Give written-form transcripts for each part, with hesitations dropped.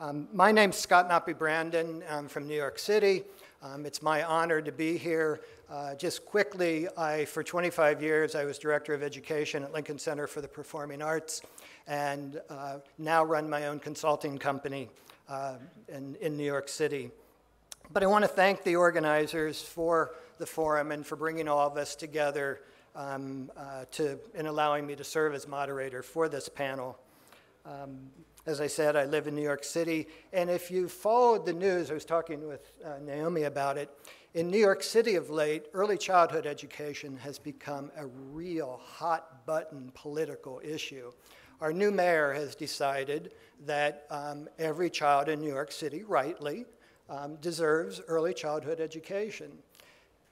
My name's Scott Noppe-Brandon. I'm from New York City. It's my honor to be here. Just quickly, for 25 years, I was Director of Education at Lincoln Center for the Performing Arts, and now run my own consulting company in New York City. But I want to thank the organizers for the forum and for bringing all of us together and allowing me to serve as moderator for this panel. As I said, I live in New York City, and if you followed the news, I was talking with Naomi about it, in New York City of late, early childhood education has become a real hot-button political issue. Our new mayor has decided that every child in New York City, rightly, deserves early childhood education.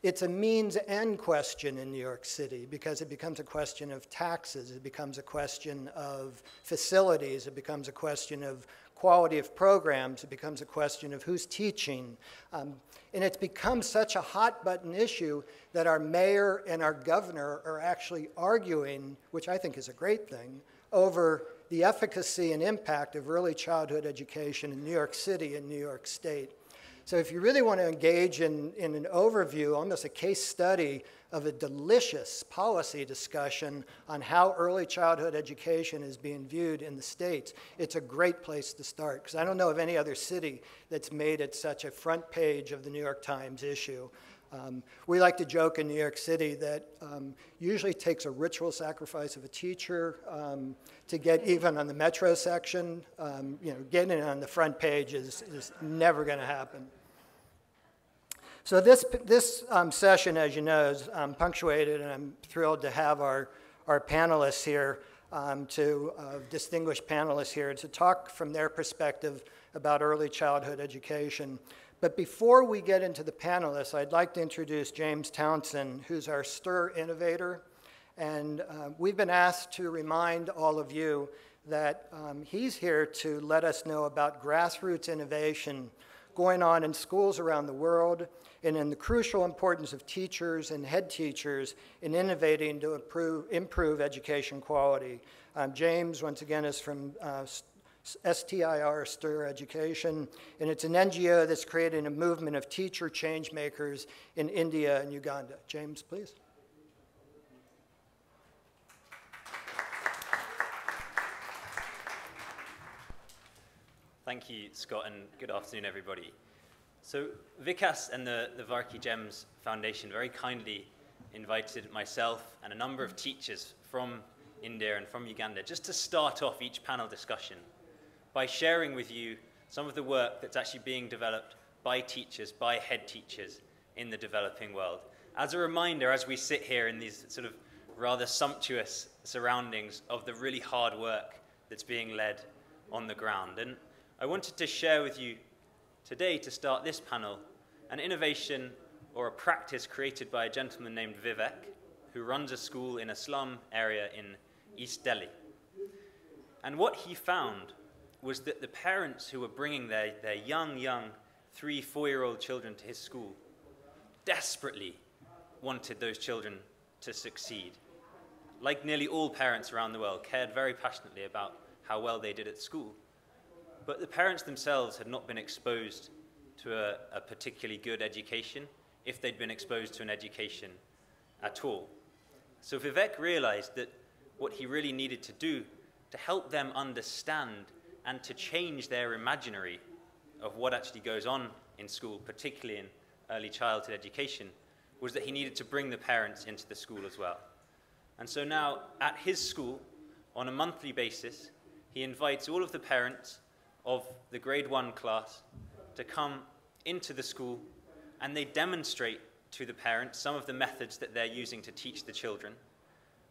It's a means-end question in New York City because it becomes a question of taxes, it becomes a question of facilities, it becomes a question of quality of programs, it becomes a question of who's teaching. And it's become such a hot-button issue that our mayor and our governor are actually arguing, which I think is a great thing, over the efficacy and impact of early childhood education in New York City and New York State. So if you really want to engage in an overview, almost a case study of a delicious policy discussion on how early childhood education is being viewed in the States, it's a great place to start, because I don't know of any other city that's made it such a front page of the New York Times issue. We like to joke in New York City that usually takes a ritual sacrifice of a teacher to get even on the metro section. Getting it on the front page is never going to happen. So this session, as you know, is punctuated, and I'm thrilled to have our panelists here, distinguished panelists here, to talk from their perspective about early childhood education. But before we get into the panelists, I'd like to introduce James Townsend, who's our STIR innovator. And we've been asked to remind all of you that he's here to let us know about grassroots innovation going on in schools around the world, and in the crucial importance of teachers and head teachers in innovating to improve education quality. James, once again, is from STIR, STIR Education, and it's an NGO that's creating a movement of teacher change makers in India and Uganda. James, please. Thank you, Scott, and good afternoon, everybody. So Vikas and the Varkey Gems Foundation very kindly invited myself and a number of teachers from India and from Uganda just to start off each panel discussion by sharing with you some of the work that's actually being developed by teachers, by head teachers in the developing world. As a reminder, as we sit here in these sort of rather sumptuous surroundings of the really hard work that's being led on the ground. And I wanted to share with you today, to start this panel, an innovation or a practice created by a gentleman named Vivek, who runs a school in a slum area in East Delhi. And what he found was that the parents who were bringing their young 3-, 4-year-old children to his school desperately wanted those children to succeed. Like nearly all parents around the world, cared very passionately about how well they did at school. But the parents themselves had not been exposed to a particularly good education, if they'd been exposed to an education at all. So Vivek realized that what he really needed to do to help them understand and to change their imaginary of what actually goes on in school, particularly in early childhood education, was that he needed to bring the parents into the school as well. And so now, at his school, on a monthly basis, he invites all of the parents of the grade 1 class to come into the school, and they demonstrate to the parents some of the methods that they're using to teach the children.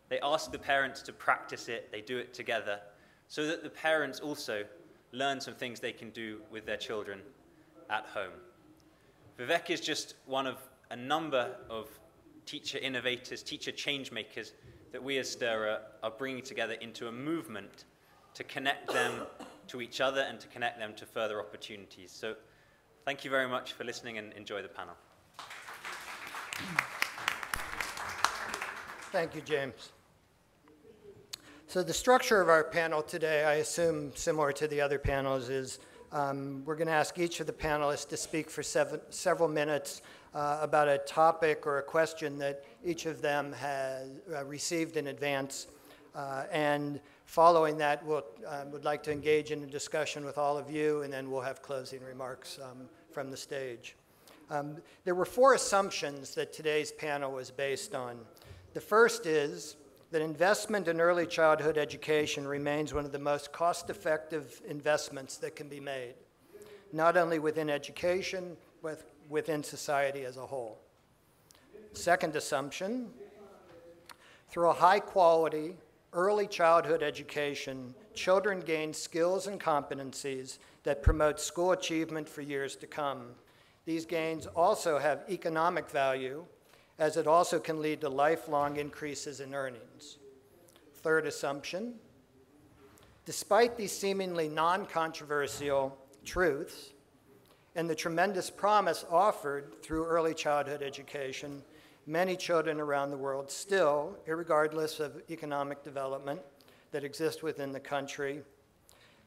They ask the parents to practice it, they do it together, so that the parents also learn some things they can do with their children at home. Vivek is just one of a number of teacher innovators, teacher change makers that we as STIR are bringing together into a movement to connect them to each other and to connect them to further opportunities. So thank you very much for listening, and enjoy the panel. Thank you, James. So the structure of our panel today, I assume similar to the other panels, is We're going to ask each of the panelists to speak for several minutes about a topic or a question that each of them has received in advance. And following that, we'll would like to engage in a discussion with all of you, and then we'll have closing remarks from the stage. There were 4 assumptions that today's panel was based on. The first is that investment in early childhood education remains one of the most cost-effective investments that can be made, not only within education, but within society as a whole. Second assumption, through a high-quality early childhood education, children gain skills and competencies that promote school achievement for years to come. These gains also have economic value, as it also can lead to lifelong increases in earnings. Third assumption, despite these seemingly non-controversial truths and the tremendous promise offered through early childhood education, many children around the world still, irregardless of economic development that exists within the country,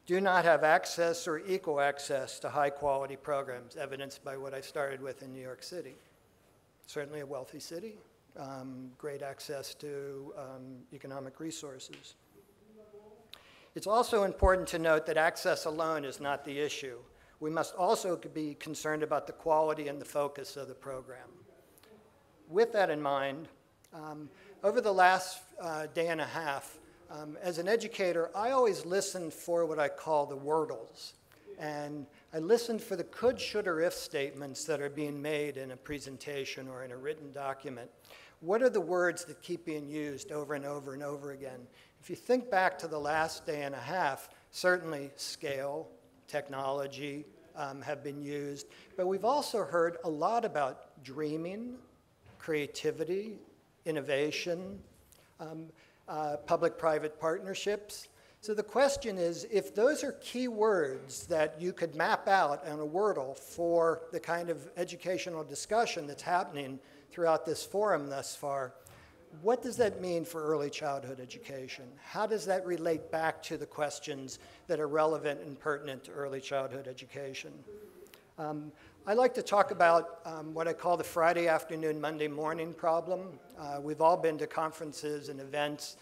do not have access or equal access to high-quality programs, evidenced by what I started with in New York City. Certainly a wealthy city, great access to economic resources. It's also important to note that access alone is not the issue. We must also be concerned about the quality and the focus of the program. With that in mind, over the last day and a half, as an educator, I always listen for what I call the wordles. And I listened for the could, should, or if statements that are being made in a presentation or in a written document. What are the words that keep being used over and over and over again? If you think back to the last day and a half, certainly scale, technology have been used, but we've also heard a lot about dreaming, creativity, innovation, public-private partnerships. So the question is, if those are key words that you could map out on a Wordle for the kind of educational discussion that's happening throughout this forum thus far, what does that mean for early childhood education? How does that relate back to the questions that are relevant and pertinent to early childhood education? I like to talk about what I call the Friday afternoon, Monday morning problem. We've all been to conferences and events.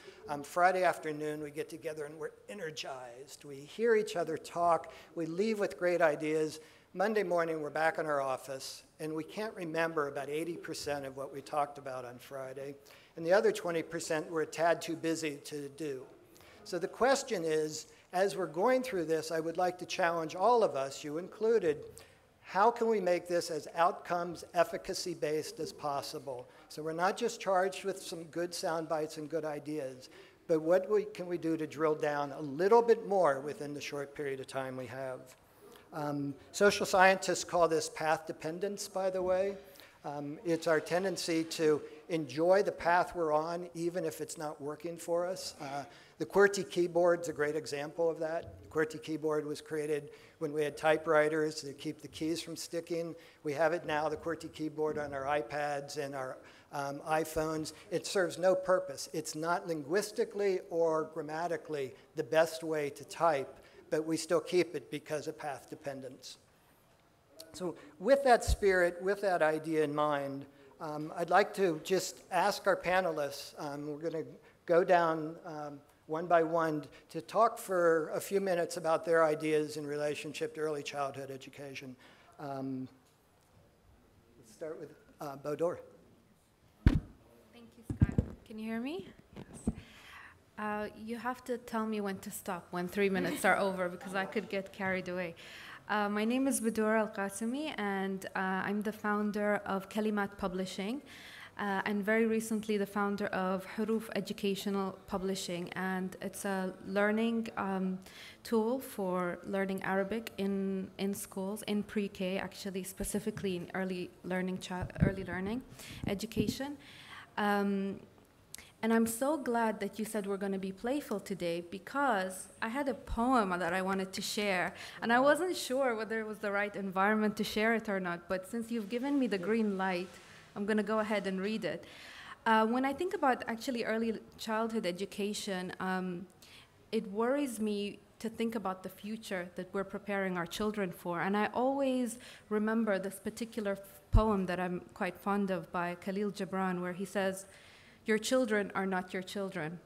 Friday afternoon, we get together and we're energized. We hear each other talk. We leave with great ideas. Monday morning, we're back in our office, and we can't remember about 80% of what we talked about on Friday. And the other 20% we're a tad too busy to do. So the question is, as we're going through this, I would like to challenge all of us, you included, how can we make this as outcomes, efficacy-based as possible? So we're not just charged with some good sound bites and good ideas, but what can we do to drill down a little bit more within the short period of time we have? Social scientists call this path dependence, by the way. It's our tendency to enjoy the path we're on, even if it's not working for us. The QWERTY keyboard's a great example of that. The QWERTY keyboard was created when we had typewriters to keep the keys from sticking. We have it now, the QWERTY keyboard, on our iPads and our iPhones. It serves no purpose. It's not linguistically or grammatically the best way to type, but we still keep it because of path dependence. So with that spirit, with that idea in mind, I'd like to just ask our panelists, we're going to go down one by one to talk for a few minutes about their ideas in relationship to early childhood education. Let's start with Bodour. Thank you, Scott. Can you hear me? Yes. You have to tell me when to stop, when 3 minutes are over, because I could get carried away. My name is Bodour Al-Qassimi, and I'm the founder of Kalimat Publishing, and very recently the founder of Huruf Educational Publishing, and it's a learning tool for learning Arabic in schools, in pre-K, actually, specifically in early learning education. And I'm so glad that you said we're going to be playful today, because I had a poem that I wanted to share, and I wasn't sure whether it was the right environment to share it or not, but since you've given me the green light, I'm going to go ahead and read it. When I think about actually early childhood education, it worries me to think about the future that we're preparing our children for. And I always remember this particular poem that I'm quite fond of by Khalil Gibran, where he says, "Your children are not your children.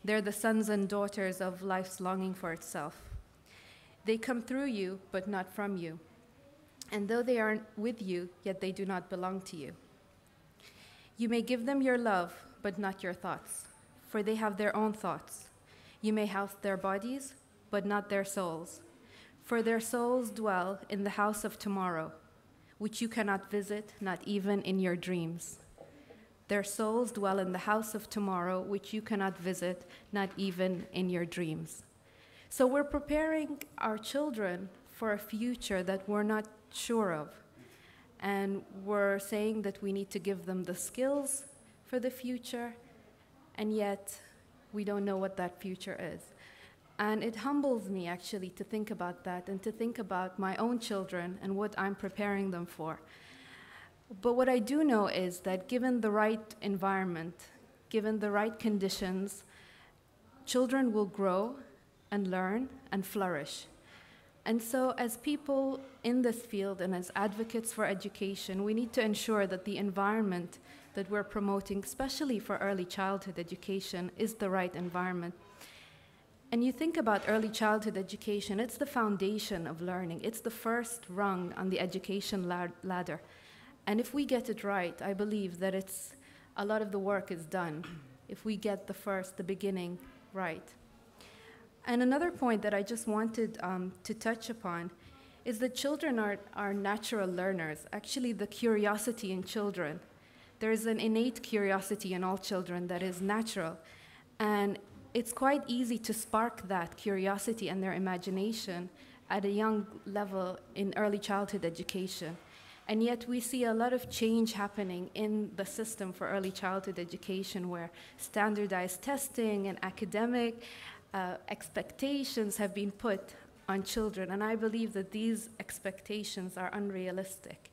They're the sons and daughters of life's longing for itself. They come through you, but not from you. And though they are with you, yet they do not belong to you. You may give them your love, but not your thoughts, for they have their own thoughts. You may house their bodies, but not their souls, for their souls dwell in the house of tomorrow, which you cannot visit, not even in your dreams. Their souls dwell in the house of tomorrow, which you cannot visit, not even in your dreams." So we're preparing our children for a future that we're not sure of. And we're saying that we need to give them the skills for the future, and yet we don't know what that future is. And it humbles me, actually, to think about that and to think about my own children and what I'm preparing them for. But what I do know is that given the right environment, given the right conditions, children will grow and learn and flourish. And so as people in this field and as advocates for education, we need to ensure that the environment that we're promoting, especially for early childhood education, is the right environment. And you think about early childhood education, it's the foundation of learning. It's the first rung on the education ladder. And if we get it right, I believe that a lot of the work is done if we get the beginning right. And another point that I just wanted to touch upon is that children are natural learners. Actually, the curiosity in children, there's an innate curiosity in all children that is natural. And it's quite easy to spark that curiosity and their imagination at a young level in early childhood education. And yet we see a lot of change happening in the system for early childhood education, where standardized testing and academic expectations have been put on children. And I believe that these expectations are unrealistic.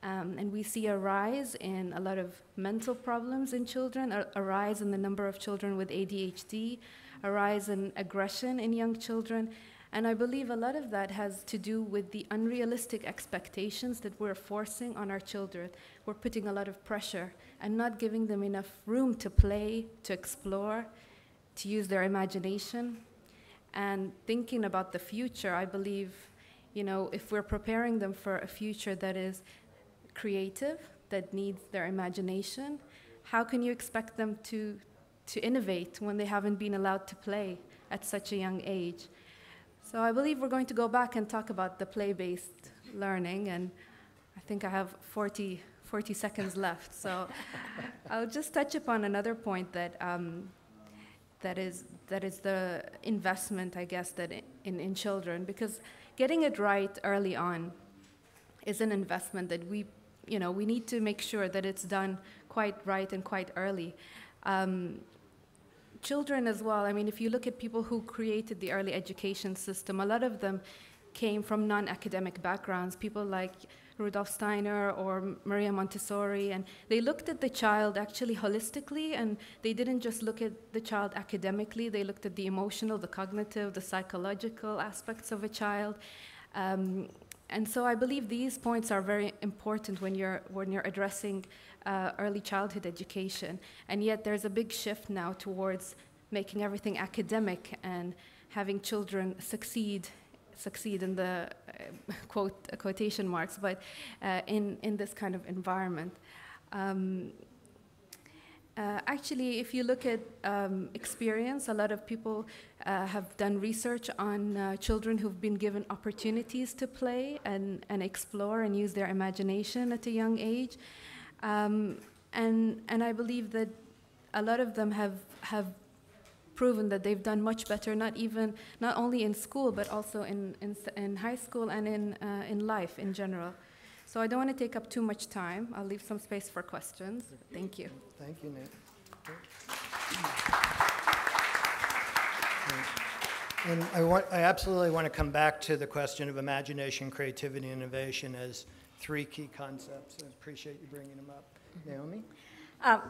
And we see a rise in a lot of mental problems in children, a rise in the number of children with ADHD, a rise in aggression in young children. And I believe a lot of that has to do with the unrealistic expectations that we're forcing on our children. We're putting a lot of pressure and not giving them enough room to play, to explore, to use their imagination. And thinking about the future, I believe, if we're preparing them for a future that is creative, that needs their imagination, how can you expect them to innovate when they haven't been allowed to play at such a young age? So I believe we're going to go back and talk about the play-based learning, and I think I have 40 seconds left. So I'll just touch upon another point that is the investment, I guess, that in children, because getting it right early on is an investment that we need to make sure that it's done quite right and quite early. Children as well, if you look at people who created the early education system, a lot of them came from non-academic backgrounds, people like Rudolf Steiner or Maria Montessori, and they looked at the child actually holistically, and they didn't just look at the child academically, they looked at the emotional, the cognitive, the psychological aspects of a child. And so I believe these points are very important when you're addressing early childhood education. And yet there's a big shift now towards making everything academic and having children succeed in the quotation marks, but in this kind of environment. Actually, if you look at experience, a lot of people have done research on children who've been given opportunities to play and explore and use their imagination at a young age. And I believe that a lot of them have proven that they've done much better, not only in school, but also in high school and in life in general. So I don't want to take up too much time. I'll leave some space for questions. Thank you. Thank you, Nick. And I absolutely want to come back to the question of imagination, creativity, and innovation as three key concepts. I appreciate you bringing them up. Naomi?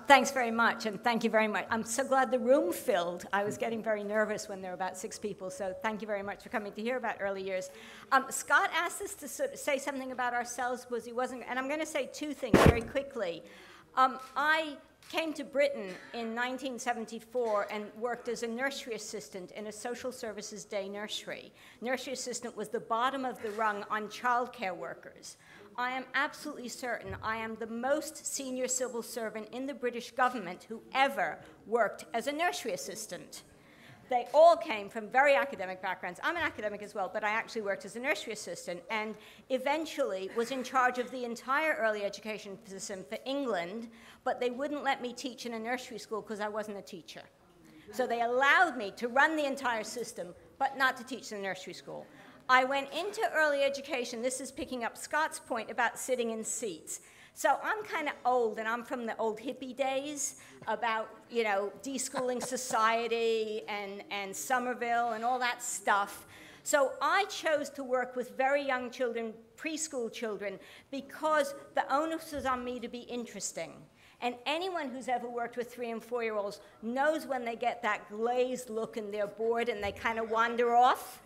Thanks very much, and thank you very much. I'm so glad the room filled. I was getting very nervous when there were about 6 people, so thank you very much for coming to hear about early years. Scott asked us to sort of say something about ourselves, because he wasn't, and I'm going to say 2 things very quickly. I came to Britain in 1974 and worked as a nursery assistant in a social services day nursery. Nursery assistant was the bottom of the rung on childcare workers. I am absolutely certain I am the most senior civil servant in the British government who ever worked as a nursery assistant. They all came from very academic backgrounds. I'm an academic as well, but I actually worked as a nursery assistant and eventually was in charge of the entire early education system for England, but they wouldn't let me teach in a nursery school because I wasn't a teacher. So they allowed me to run the entire system, but not to teach in a nursery school. I went into early education. This is picking up Scott's point about sitting in seats. So I'm kind of old, and I'm from the old hippie days about, you know, deschooling society and Somerville and all that stuff. So I chose to work with very young children, preschool children, because the onus was on me to be interesting. And anyone who's ever worked with 3- and 4-year-olds knows when they get that glazed look and they're bored and they kind of wander off.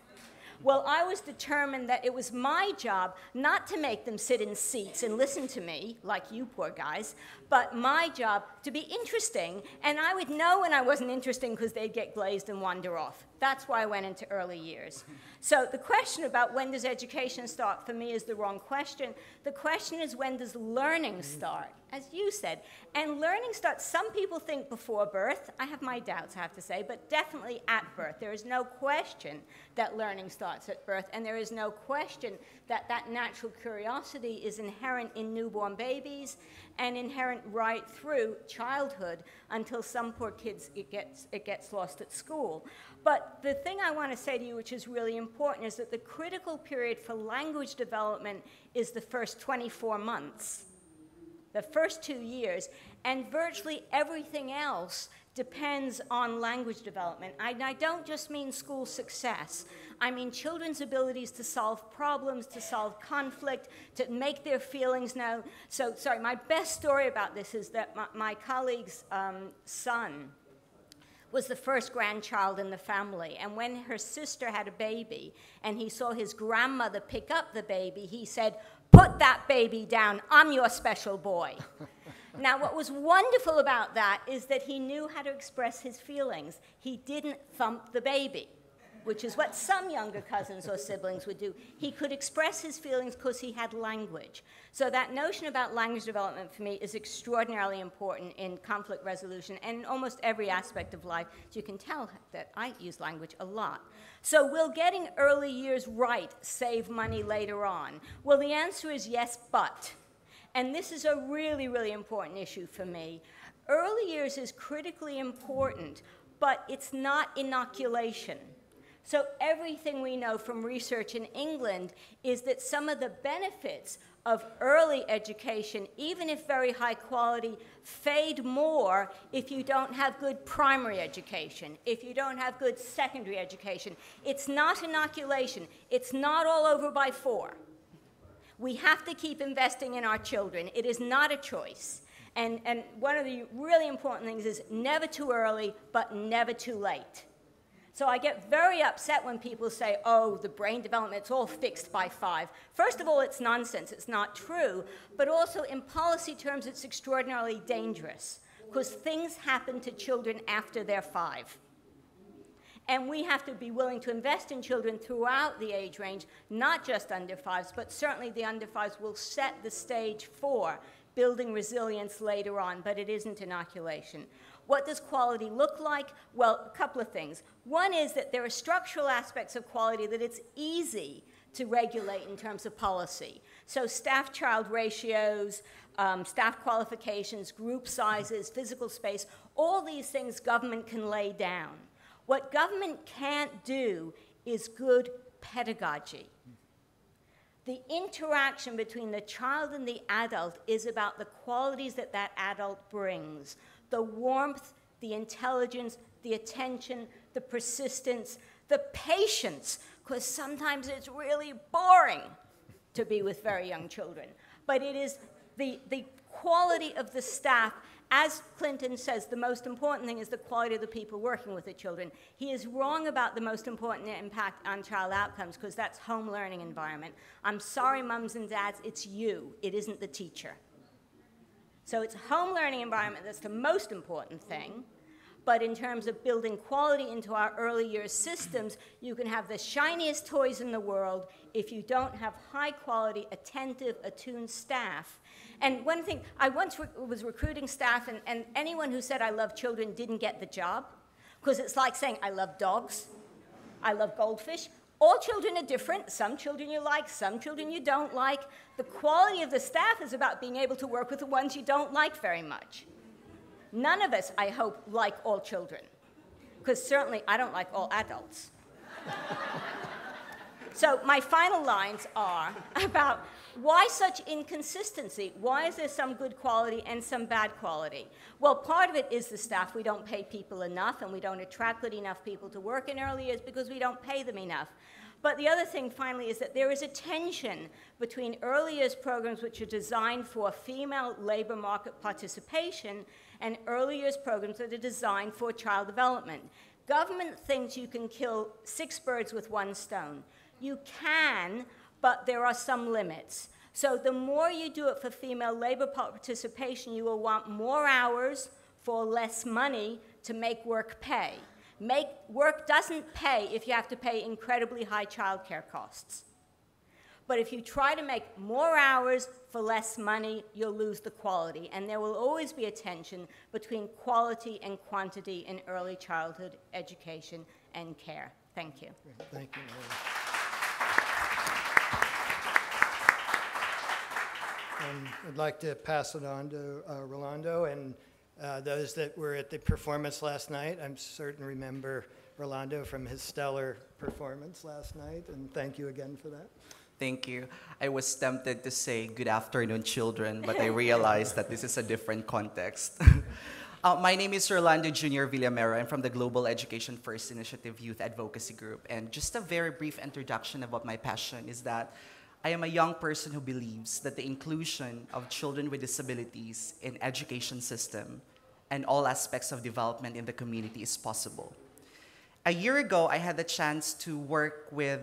Well, I was determined that it was my job not to make them sit in seats and listen to me, like you poor guys, but my job to be interesting, and I would know when I wasn't interesting because they'd get glazed and wander off. That's why I went into early years. So the question about when does education start for me is the wrong question. The question is, when does learning start, as you said. And learning starts, some people think before birth. I have my doubts, I have to say, but definitely at birth. There is no question that learning starts at birth, and there is no question that that natural curiosity is inherent in newborn babies and inherent right through childhood until some poor kids, it gets lost at school. But the thing I want to say to you, which is really important, is that the critical period for language development is the first 24 months, the first 2 years, and virtually everything else depends on language development. I don't just mean school success. I mean children's abilities to solve problems, to solve conflict, to make their feelings known. So, sorry, my best story about this is that my colleague's son was the first grandchild in the family. And when her sister had a baby and he saw his grandmother pick up the baby, he said, "Put that baby down, I'm your special boy." Now, what was wonderful about that is that he knew how to express his feelings. He didn't thump the baby, which is what some younger cousins or siblings would do. He could express his feelings because he had language. So that notion about language development for me is extraordinarily important in conflict resolution and in almost every aspect of life. So you can tell that I use language a lot. So will getting early years right save money later on? Well, the answer is yes, but. And this is a really, really important issue for me. Early years is critically important, but it's not inoculation. So everything we know from research in England is that some of the benefits of early education, even if very high quality, fade more if you don't have good primary education, if you don't have good secondary education. It's not inoculation. It's not all over by 4. We have to keep investing in our children. It is not a choice. And one of the really important things is never too early, but never too late. So I get very upset when people say, oh, the brain development, it's all fixed by 5. First of all, it's nonsense. It's not true. But also, in policy terms, it's extraordinarily dangerous because things happen to children after they're 5. And we have to be willing to invest in children throughout the age range, not just under 5s, but certainly the under 5s will set the stage for building resilience later on, but it isn't inoculation. What does quality look like? Well, a couple of things. One is that there are structural aspects of quality that it's easy to regulate in terms of policy. So staff-child ratios, staff qualifications, group sizes, physical space, all these things government can lay down. What government can't do is good pedagogy. The interaction between the child and the adult is about the qualities that that adult brings. The warmth, the intelligence, the attention, the persistence, the patience, because sometimes it's really boring to be with very young children. But it is the quality of the staff As Clinton says, the most important thing is the quality of the people working with the children. He is wrong about the most important impact on child outcomes, because that's home learning environment. I'm sorry, mums and dads, it's you. It isn't the teacher. So it's home learning environment that's the most important thing. But in terms of building quality into our early years systems, you can have the shiniest toys in the world if you don't have high quality, attentive, attuned staff. And one thing, I once was recruiting staff, and anyone who said I love children didn't get the job, because it's like saying I love dogs, I love goldfish. All children are different. Some children you like, some children you don't like. The quality of the staff is about being able to work with the ones you don't like very much. None of us, I hope, like all children, because certainly I don't like all adults. So my final lines are about why such inconsistency? Why is there some good quality and some bad quality? Well, part of it is the staff. We don't pay people enough, and we don't attract good enough people to work in early years because we don't pay them enough. But the other thing, finally, is that there is a tension between early years programs which are designed for female labor market participation and early years programs that are designed for child development. Government thinks you can kill 6 birds with 1 stone. You can, but there are some limits. So the more you do it for female labor participation, you will want more hours for less money to make work pay. Work doesn't pay if you have to pay incredibly high childcare costs. But if you try to make more hours for less money, you'll lose the quality. And there will always be a tension between quality and quantity in early childhood education and care. Thank you. Thank you, Mary. I'd like to pass it on to Rolando, and those that were at the performance last night, I'm certain remember Rolando from his stellar performance last night, and thank you again for that. Thank you. I was tempted to say good afternoon, children, but I realized that this is a different context. My name is Rolando Jr. Villamera. I'm from the Global Education First Initiative Youth Advocacy Group. And just a very brief introduction about my passion is that I am a young person who believes that the inclusion of children with disabilities in education system and all aspects of development in the community is possible. A year ago, I had the chance to work with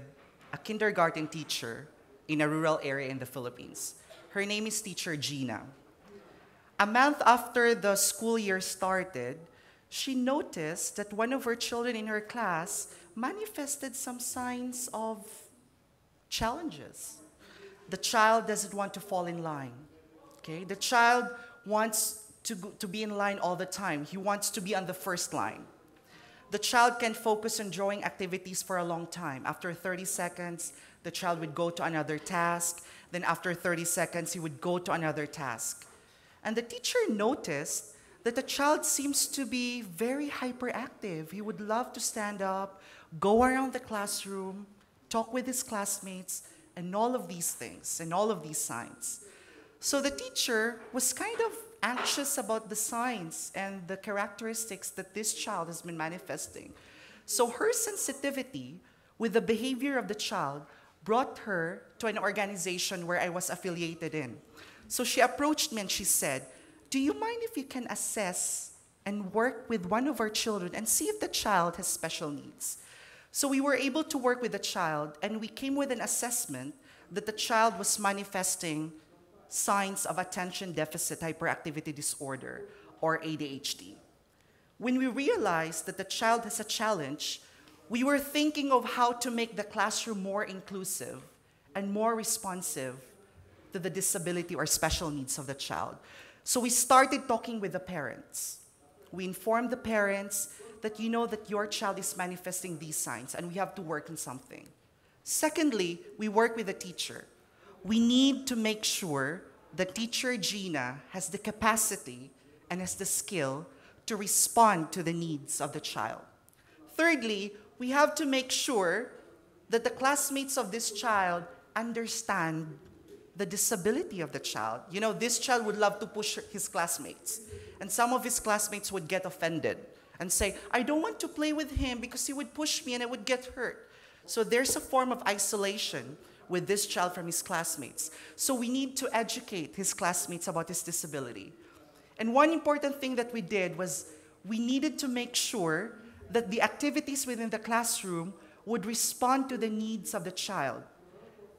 a kindergarten teacher in a rural area in the Philippines. Her name is Teacher Gina. A month after the school year started, she noticed that one of her children in her class manifested some signs of challenges. The child doesn't want to fall in line. Okay? The child wants to be in line all the time. He wants to be on the first line. The child can focus on drawing activities for a long time. After 30 seconds, the child would go to another task. Then after 30 seconds, he would go to another task. And the teacher noticed that the child seems to be very hyperactive. He would love to stand up, go around the classroom, talk with his classmates, and all of these things, and all of these signs. So the teacher was kind of anxious about the signs and the characteristics that this child has been manifesting. So her sensitivity with the behavior of the child brought her to an organization where I was affiliated in. So she approached me and she said, "Do you mind if you can assess and work with one of our children and see if the child has special needs?" So we were able to work with the child, and we came with an assessment that the child was manifesting signs of attention deficit hyperactivity disorder, or ADHD. When we realized that the child has a challenge, we were thinking of how to make the classroom more inclusive and more responsive to the disability or special needs of the child. So we started talking with the parents. We informed the parents that you know that your child is manifesting these signs and we have to work on something. Secondly, we work with the teacher. We need to make sure that Teacher Gina has the capacity and has the skill to respond to the needs of the child. Thirdly, we have to make sure that the classmates of this child understand the disability of the child. You know, this child would love to push his classmates, and some of his classmates would get offended and say, "I don't want to play with him because he would push me and I would get hurt." So there's a form of isolation with this child from his classmates. So we need to educate his classmates about his disability. And one important thing that we did was we needed to make sure that the activities within the classroom would respond to the needs of the child.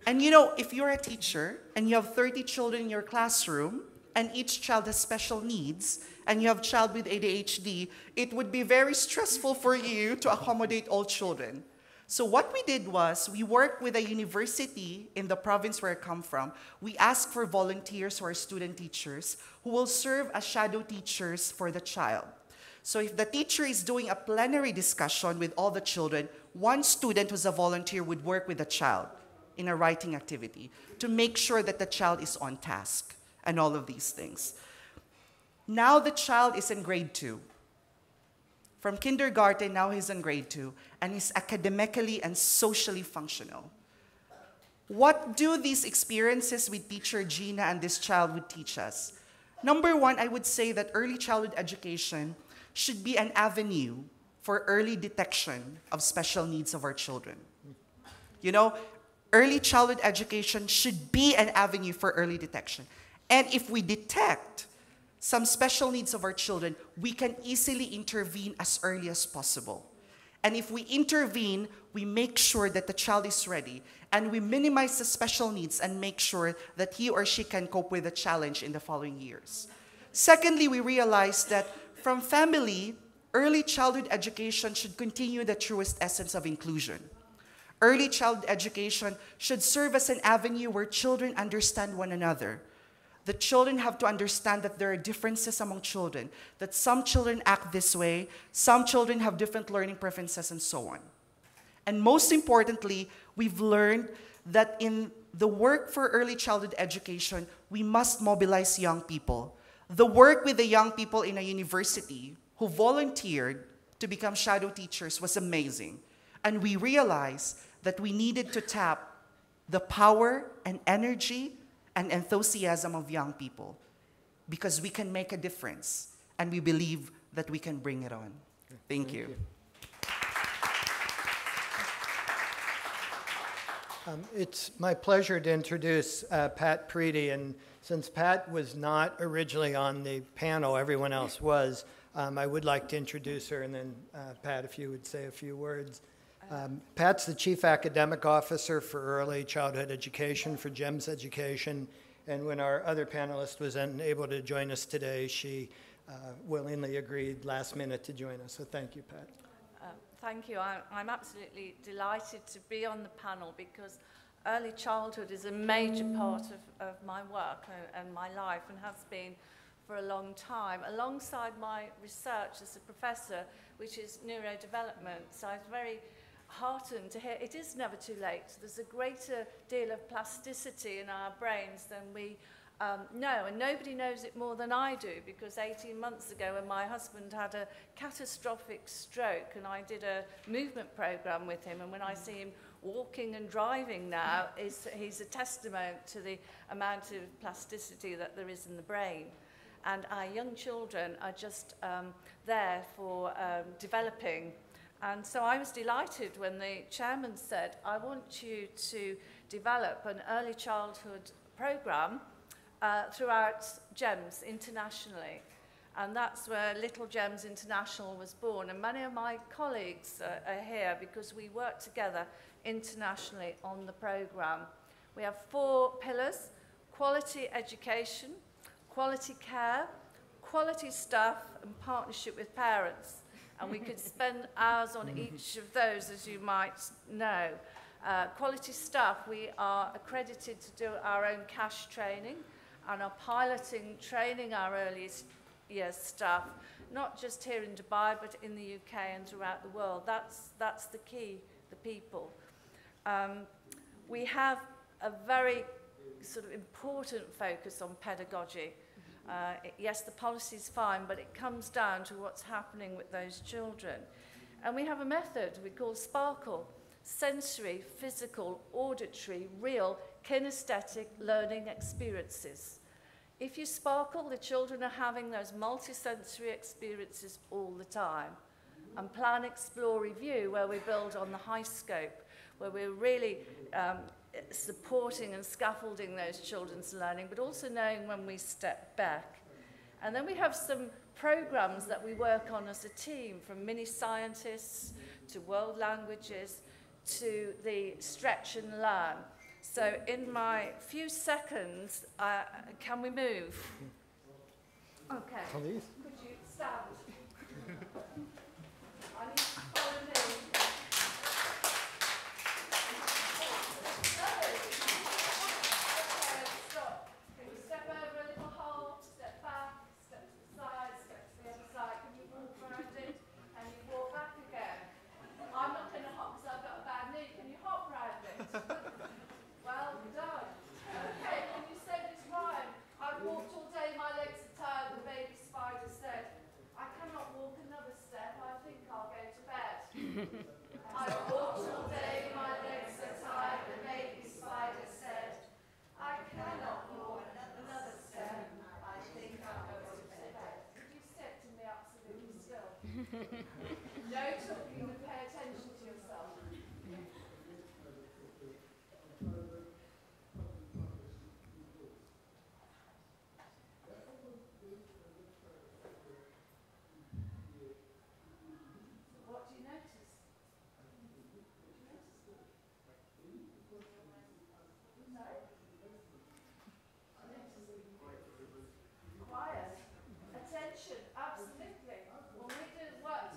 And you know, if you're a teacher and you have 30 children in your classroom and each child has special needs and you have a child with ADHD, it would be very stressful for you to accommodate all children. So what we did was we worked with a university in the province where I come from. We asked for volunteers who are student teachers who will serve as shadow teachers for the child. So if the teacher is doing a plenary discussion with all the children, one student who's a volunteer would work with the child in a writing activity to make sure that the child is on task and all of these things. Now the child is in grade 2. From kindergarten, now he's in grade 2, and he's academically and socially functional. What do these experiences with teacher Gina and this child would teach us? Number one, I would say that early childhood education should be an avenue for early detection of special needs of our children. You know, early childhood education should be an avenue for early detection. And if we detect some special needs of our children, we can easily intervene as early as possible. And if we intervene, we make sure that the child is ready, and we minimize the special needs and make sure that he or she can cope with the challenge in the following years. Secondly, we realize that from family, early childhood education should continue the truest essence of inclusion. Early childhood education should serve as an avenue where children understand one another. The children have to understand that there are differences among children, that some children act this way, some children have different learning preferences, and so on. And most importantly, we've learned that in the work for early childhood education, we must mobilize young people. The work with the young people in a university who volunteered to become shadow teachers was amazing. And we realized that we needed to tap the power and energy and enthusiasm of young people because we can make a difference, and we believe that we can bring it on. Thank you. It's my pleasure to introduce Pat Preety, and since Pat was not originally on the panel, everyone else was, I would like to introduce her, and then Pat, if you would say a few words. Pat's the Chief Academic Officer for Early Childhood Education for GEMS Education, and when our other panelist was unable to join us today, she willingly agreed last minute to join us. So thank you, Pat. Thank you. I'm absolutely delighted to be on the panel because early childhood is a major part of my work and my life, and has been for a long time, alongside my research as a professor, which is neurodevelopment. So I was very heartened to hear it is never too late. There's a greater deal of plasticity in our brains than we know, and nobody knows it more than I do, because 18 months ago when my husband had a catastrophic stroke and I did a movement program with him, and when I see him walking and driving now, he's a testament to the amount of plasticity that there is in the brain. And our young children are just there for developing. And so I was delighted when the chairman said, I want you to develop an early childhood program throughout GEMS internationally. And that's where Little GEMS International was born. And many of my colleagues are here because we work together internationally on the program. We have 4 pillars: quality education, quality care, quality staff, and partnership with parents. And we could spend hours on each of those, as you might know. Quality staff, we are accredited to do our own cash training and are piloting training our earliest years staff, not just here in Dubai, but in the UK and throughout the world. That's the key, the people. We have a very sort of important focus on pedagogy. Yes, the policy's fine, but it comes down to what's happening with those children. And we have a method we call Sparkle: sensory, physical, auditory, real, kinesthetic learning experiences. If you sparkle, the children are having those multisensory experiences all the time. And Plan, Explore, Review, where we build on the high scope, where we're really supporting and scaffolding those children's learning, but also knowing when we step back. And then we have some programs that we work on as a team, from mini scientists to world languages to the stretch and learn. So in my few seconds, can we move? Okay. Please. Could you stand? I need to follow me. Stop. Can you step over a little hold, step back, step to the side, step to the other side? Can you walk around it and you walk back again? I'm not going to hop because I've got a bad knee. Can you hop around it? Well done. Okay, can you say this rhyme? I've walked all day, my legs are tired, the baby spider said. I cannot walk another step, I think I'll go to bed. I've walked all day, my legs are tired, the baby spider said. I cannot walk another step, I think I'll go to bed. Could you sit to me absolutely still? No talking, but pay attention to yourself. What do you notice? Sorry? Quiet. Attention, absolutely. When we do work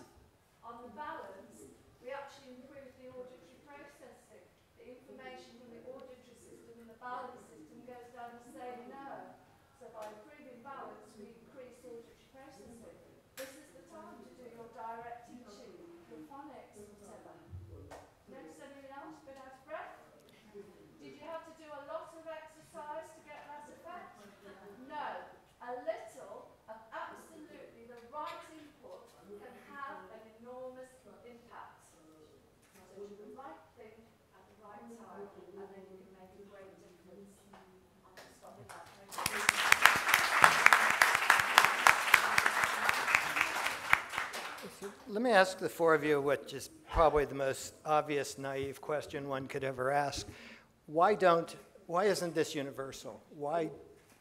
on the balance, we actually improve the auditory processing. The information from the auditory system and the balance system goes down the same nerve. So by improving balance, we increase auditory processing. This is the time to do your direct teaching, your phonics, whatever. Notice anyone else been out of breath? Did you have to do a lot of exercise to get that effect? No. A little of absolutely the right input can have an enormous impact. So do the right thing at the right time, and then you can make a great difference. I'm going to stop with that. Thank you. Let me ask the four of you, which is probably the most obvious naive question one could ever ask. Why isn't this universal? Why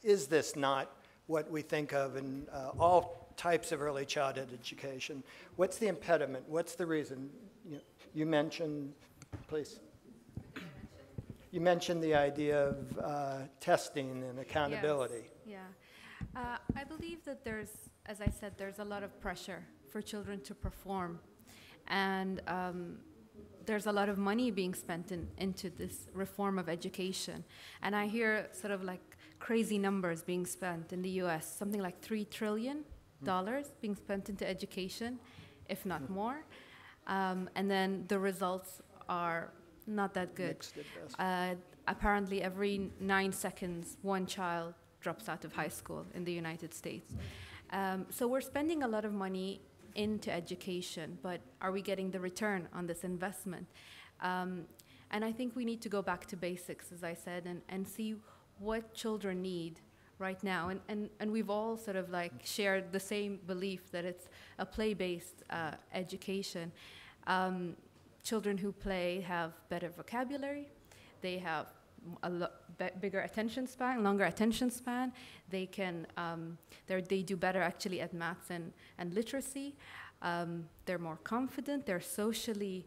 is this not what we think of in all types of early childhood education? What's the impediment? What's the reason? You mentioned, please. You mentioned the idea of testing and accountability. Yes. Yeah. I believe that as I said, there's a lot of pressure for children to perform. And there's a lot of money being spent into this reform of education. And I hear sort of like crazy numbers being spent in the US, something like $3 trillion being spent into education, if not more. And then the results are not that good. Apparently every 9 seconds, one child drops out of high school in the United States. So we're spending a lot of money into education, but are we getting the return on this investment? And I think we need to go back to basics, as I said, and see what children need right now. And we've all sort of like shared the same belief that it's a play-based education. Children who play have better vocabulary, they have bigger attention span, longer attention span. They can, they do better actually at maths and literacy. They're more confident. They're socially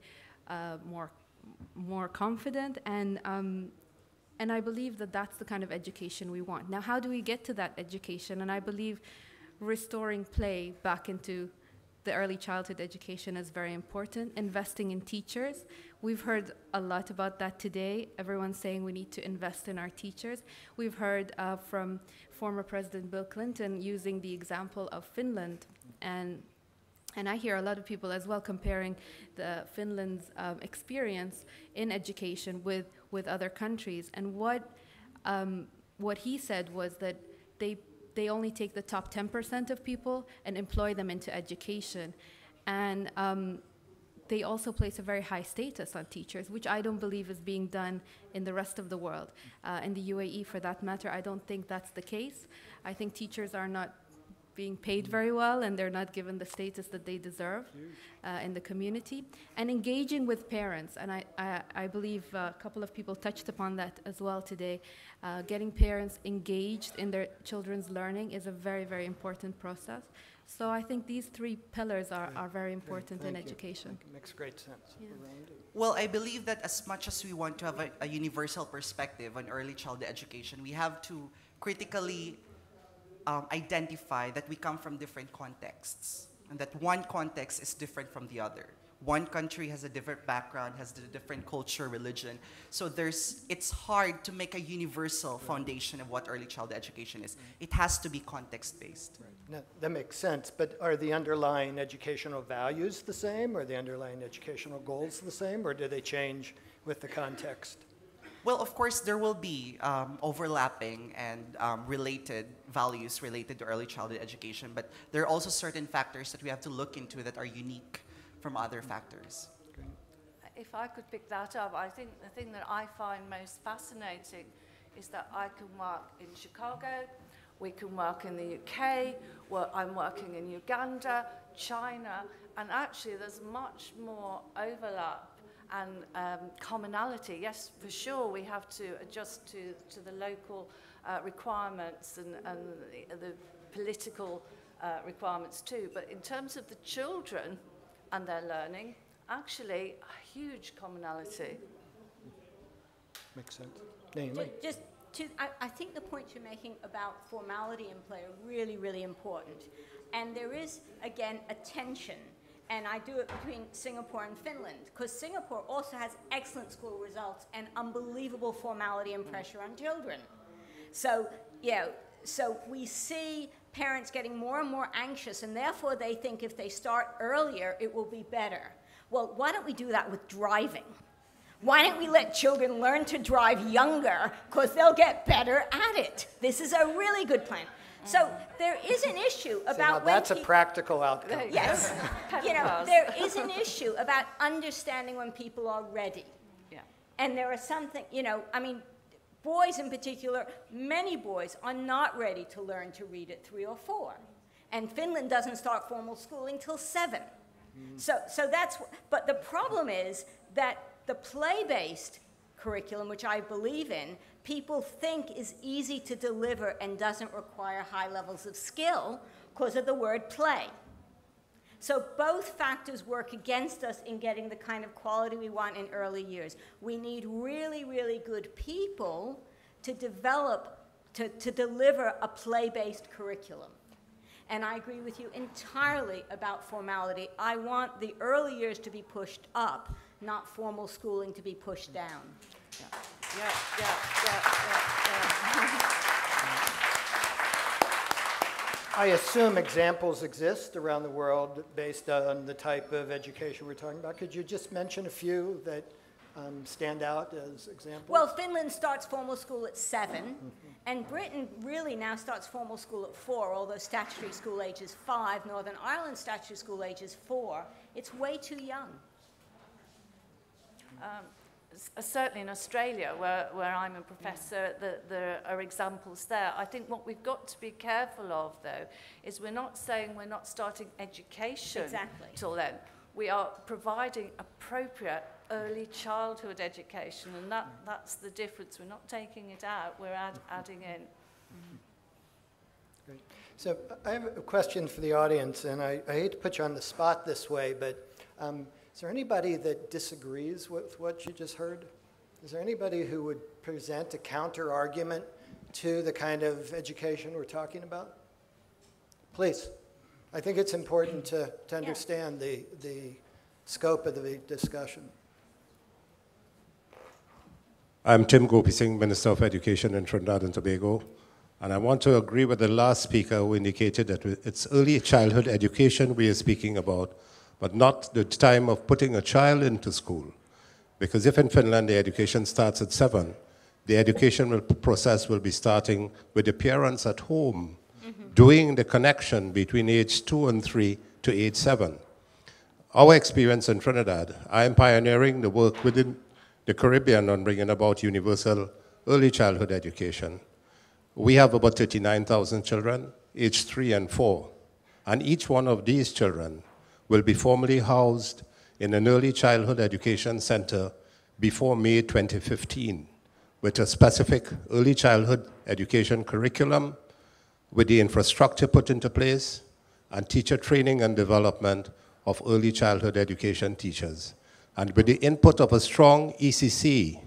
more confident, and I believe that that's the kind of education we want. Now, how do we get to that education? And I believe restoring play back into the early childhood education is very important. Investing in teachers. We've heard a lot about that today. Everyone's saying we need to invest in our teachers. We've heard from former President Bill Clinton using the example of Finland. And I hear a lot of people as well comparing the Finland's experience in education with other countries. And what he said was that they only take the top 10% of people and employ them into education. And they also place a very high status on teachers, which I don't believe is being done in the rest of the world. In the UAE, for that matter, I don't think that's the case. I think teachers are not being paid very well, and they're not given the status that they deserve in the community. And engaging with parents, and I believe a couple of people touched upon that as well today. Getting parents engaged in their children's learning is a very, very important process. So I think these three pillars are very important in education. Makes great sense. Yeah. Well, I believe that as much as we want to have a universal perspective on early childhood education, we have to critically identify that we come from different contexts, and that one context is different from the other. One country has a different background, has a different culture, religion. So it's hard to make a universal foundation of what early childhood education is. It has to be context-based. Right. Now, that makes sense, but are the underlying educational values the same? Are the underlying educational goals the same, or do they change with the context? Well, of course, there will be overlapping and related values related to early childhood education, but there are also certain factors that we have to look into that are unique from other factors. If I could pick that up, I think the thing that I find most fascinating is that I can work in Chicago, we can work in the UK, I'm working in Uganda, China, and actually there's much more overlap and commonality. Yes, for sure, we have to adjust to the local requirements and the political requirements too. But in terms of the children and their learning, actually, a huge commonality. Makes sense. Naomi? I think the points you're making about formality in play are really, really important. And there is, again, a tension. And I do it between Singapore and Finland, because Singapore also has excellent school results and unbelievable formality and pressure on children. So, so we see parents getting more and more anxious, and therefore they think if they start earlier, it will be better. Well, why don't we do that with driving? Why don't we let children learn to drive younger, because they'll get better at it? This is a really good plan. So there is an issue about that's a practical outcome. Yes. There is an issue about understanding when people are ready. Yeah. And there are something, boys in particular, many boys are not ready to learn to read at 3 or 4. And Finland doesn't start formal schooling till 7. So that's, but the problem is that the play-based curriculum, which I believe in, people think is easy to deliver and doesn't require high levels of skill because of the word play. So both factors work against us in getting the kind of quality we want in early years. We need really, really good people to develop, to deliver a play-based curriculum. And I agree with you entirely about formality. I want the early years to be pushed up, not formal schooling to be pushed down. Yeah. I assume examples exist around the world based on the type of education we're talking about. Could you just mention a few that stand out as examples? Well, Finland starts formal school at 7, and Britain really now starts formal school at 4, although statutory school age is 5. Northern Ireland statutory school age is 4. It's way too young. Certainly in Australia, where I'm a professor, there are examples there. I think what we've got to be careful of, though, is we're not saying we're not starting education till then. We are providing appropriate early childhood education, and that's the difference. We're not taking it out, we're adding in. Great. So I have a question for the audience, and I hate to put you on the spot this way, but is there anybody that disagrees with what you just heard? Is there anybody who would present a counter-argument to the kind of education we're talking about? Please. I think it's important to understand the scope of the discussion. I'm Tim Gopi Singh, Minister of Education in Trinidad and Tobago, and I want to agree with the last speaker who indicated that it's early childhood education we are speaking about, but not the time of putting a child into school. Because if in Finland the education starts at 7, the education process will be starting with the parents at home, doing the connection between age 2 and 3 to age 7. Our experience in Trinidad, I am pioneering the work within the Caribbean on bringing about universal early childhood education. We have about 39,000 children age 3 and 4. And each one of these children will be formally housed in an early childhood education center before May 2015, with a specific early childhood education curriculum, with the infrastructure put into place, and teacher training and development of early childhood education teachers. And with the input of a strong ECC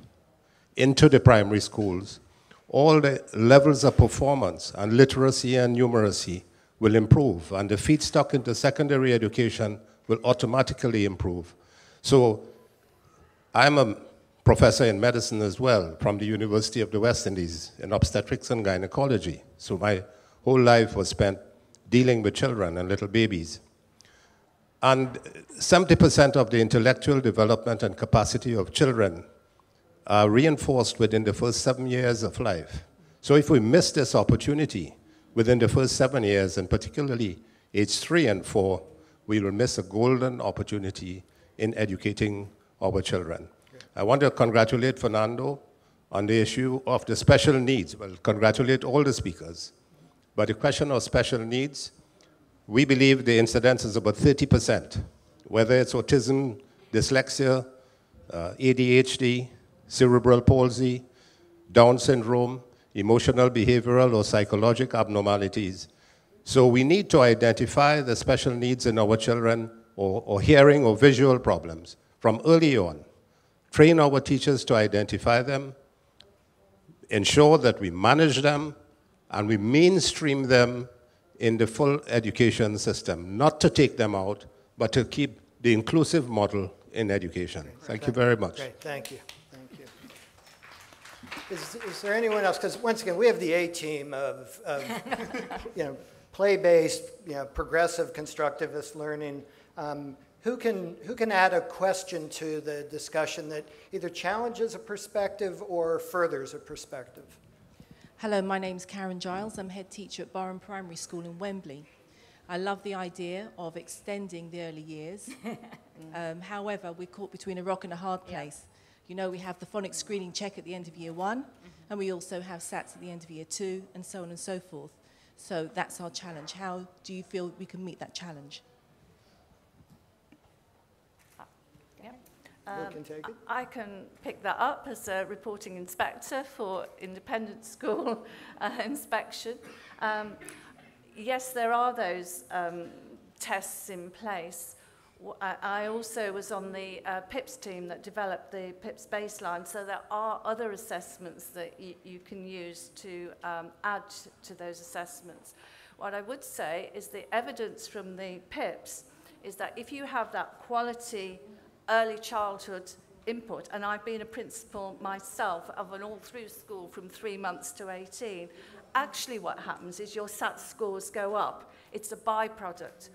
into the primary schools, all the levels of performance and literacy and numeracy will improve, and the feedstock into secondary education will automatically improve. So I'm a professor in medicine as well from the University of the West Indies in obstetrics and gynecology. So my whole life was spent dealing with children and little babies. And 70% of the intellectual development and capacity of children are reinforced within the first 7 years of life. So if we miss this opportunity within the first 7 years, and particularly age 3 and 4, we will miss a golden opportunity in educating our children. I want to congratulate Fernando on the issue of the special needs. Well, congratulate all the speakers. But the question of special needs, we believe the incidence is about 30%, whether it's autism, dyslexia, ADHD, cerebral palsy, Down syndrome, emotional, behavioral, or psychological abnormalities. So we need to identify the special needs in our children, or hearing or visual problems from early on. Train our teachers to identify them, ensure that we manage them, and we mainstream them in the full education system, not to take them out, but to keep the inclusive model in education. Thank you very much. Great, thank you. Thank you. Is there anyone else? Because once again, we have the A-team of play-based, progressive, constructivist learning. Who can add a question to the discussion that either challenges a perspective or furthers a perspective? Hello, my name's Karen Giles. I'm head teacher at Bodour Primary School in Wembley. I love the idea of extending the early years. However, we're caught between a rock and a hard place. You know, we have the phonics screening check at the end of year 1, and we also have SATs at the end of year 2, and so on and so forth. So that's our challenge. How do you feel we can meet that challenge? I can pick that up as a reporting inspector for independent school inspection. Yes, there are those tests in place. I also was on the PIPS team that developed the PIPS baseline, so there are other assessments that you can use to add to those assessments. What I would say is the evidence from the PIPS is that if you have that quality early childhood input, and I've been a principal myself of an all-through school from 3 months to 18, actually what happens is your SAT scores go up. It's a byproduct.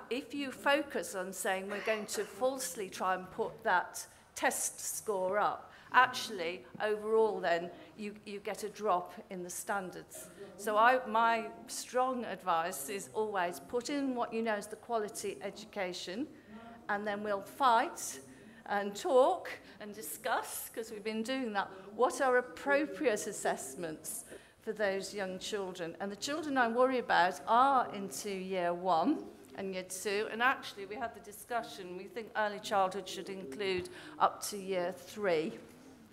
If you focus on saying we're going to falsely try and put that test score up, actually, overall then, you get a drop in the standards. So my strong advice is always put in what you know is the quality education, and then we'll fight and talk and discuss, because we've been doing that, what are appropriate assessments for those young children. And the children I worry about are into year 1 and year 2, and actually we had the discussion, we think early childhood should include up to year 3,